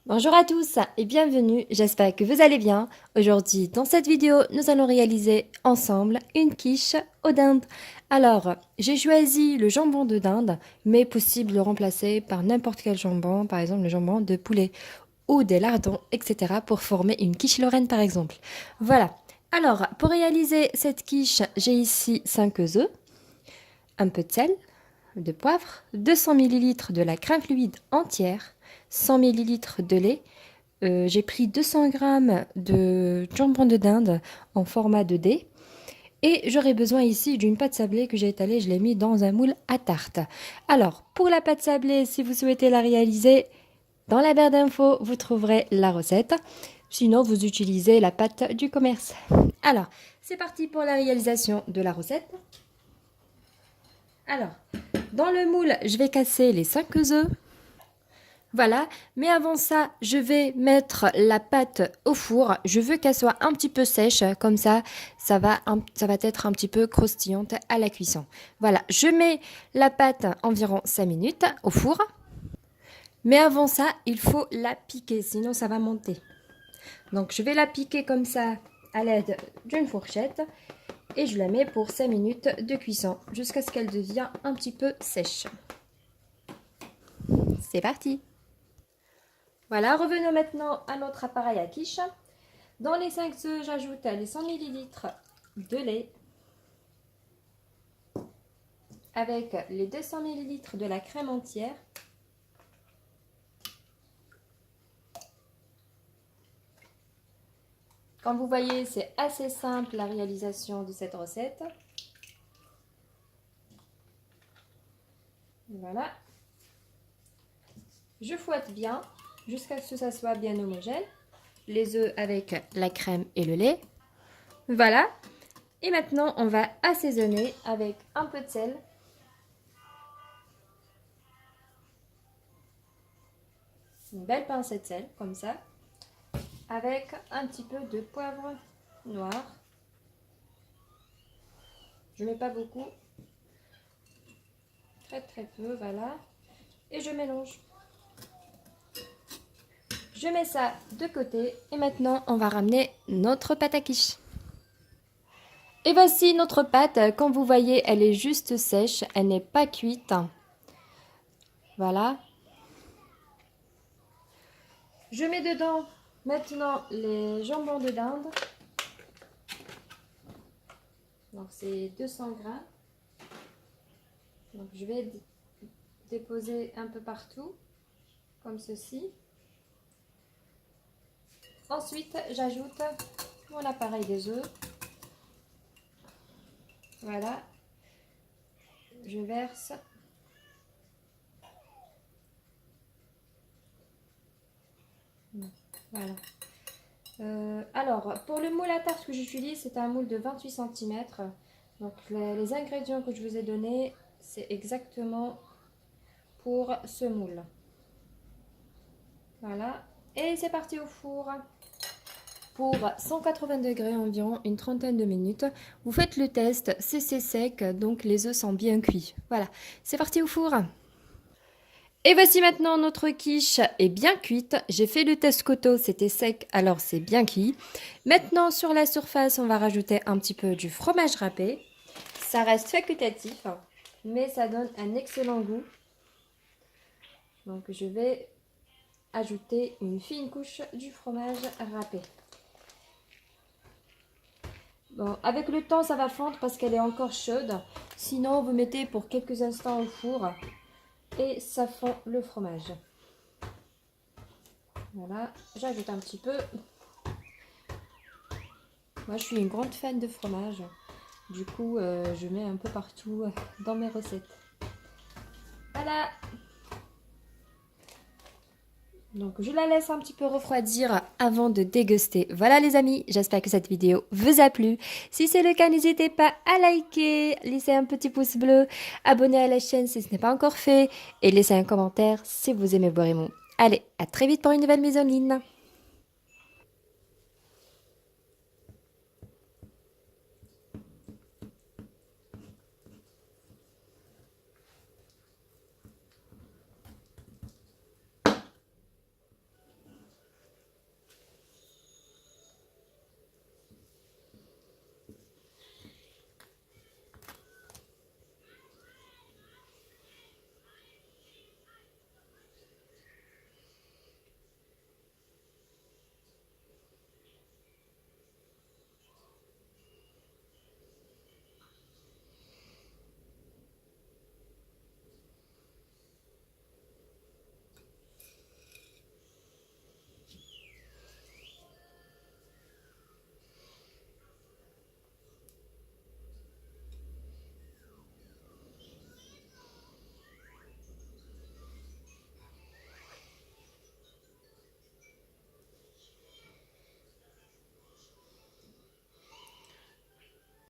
Bonjour à tous et bienvenue, j'espère que vous allez bien. Aujourd'hui, dans cette vidéo, nous allons réaliser ensemble une quiche aux dindes. Alors, j'ai choisi le jambon de dinde, mais possible de le remplacer par n'importe quel jambon, par exemple le jambon de poulet ou des lardons, etc. pour former une quiche lorraine par exemple. Voilà. Alors, pour réaliser cette quiche, j'ai ici 5 œufs, un peu de sel, de poivre, 200 ml de la crème fluide entière, 100 ml de lait. J'ai pris 200 g de jambon de dinde en format de dés. Et j'aurai besoin ici d'une pâte sablée que j'ai étalée, je l'ai mis dans un moule à tarte. Alors, pour la pâte sablée, si vous souhaitez la réaliser, dans la barre d'infos, vous trouverez la recette. Sinon, vous utilisez la pâte du commerce. Alors, c'est parti pour la réalisation de la recette. Alors, dans le moule, je vais casser les 5 œufs. Voilà, mais avant ça, je vais mettre la pâte au four. Je veux qu'elle soit un petit peu sèche, comme ça va être un petit peu croustillante à la cuisson. Voilà, je mets la pâte environ 5 minutes au four. Mais avant ça, il faut la piquer, sinon ça va monter. Donc je vais la piquer comme ça à l'aide d'une fourchette et je la mets pour 5 minutes de cuisson jusqu'à ce qu'elle devienne un petit peu sèche. C'est parti! Voilà, revenons maintenant à notre appareil à quiche. Dans les 5 œufs, j'ajoute les 100 ml de lait avec les 200 ml de la crème entière. Comme vous voyez, c'est assez simple la réalisation de cette recette. Voilà. Je fouette bien jusqu'à ce que ça soit bien homogène. Les œufs avec la crème et le lait. Voilà. Et maintenant, on va assaisonner avec un peu de sel. Une belle pincée de sel, comme ça. Avec un petit peu de poivre noir. Je ne mets pas beaucoup. Très peu, voilà. Et je mélange. Je mets ça de côté et maintenant on va ramener notre pâte à quiche. Et voici notre pâte, comme vous voyez elle est juste sèche, elle n'est pas cuite. Voilà. Je mets dedans maintenant les jambons de dinde. Donc c'est 200 grammes. Donc je vais déposer un peu partout, comme ceci. Ensuite, j'ajoute mon appareil des œufs. Voilà. Je verse. Voilà. Alors, pour le moule à tarte que j'utilise, c'est un moule de 28 cm. Donc, les ingrédients que je vous ai donnés, c'est exactement pour ce moule. Voilà. Et c'est parti au four. Pour 180 degrés environ une trentaine de minutes. Vous faites le test, c'est sec, donc les œufs sont bien cuits. Voilà, c'est parti au four. Et voici maintenant notre quiche est bien cuite. J'ai fait le test coteau, c'était sec, alors c'est bien cuit. Maintenant sur la surface, on va rajouter un petit peu du fromage râpé. Ça reste facultatif, mais ça donne un excellent goût. Donc je vais ajouter une fine couche du fromage râpé. Bon, avec le temps, ça va fondre parce qu'elle est encore chaude. Sinon, vous mettez pour quelques instants au four et ça fond le fromage. Voilà, j'ajoute un petit peu. Moi, je suis une grande fan de fromage. Du coup, je mets un peu partout dans mes recettes. Voilà. Donc je la laisse un petit peu refroidir avant de déguster. Voilà les amis, j'espère que cette vidéo vous a plu. Si c'est le cas, n'hésitez pas à liker, laisser un petit pouce bleu, abonner à la chaîne si ce n'est pas encore fait et laisser un commentaire si vous aimez Borémon. Allez, à très vite pour une nouvelle mise en ligne.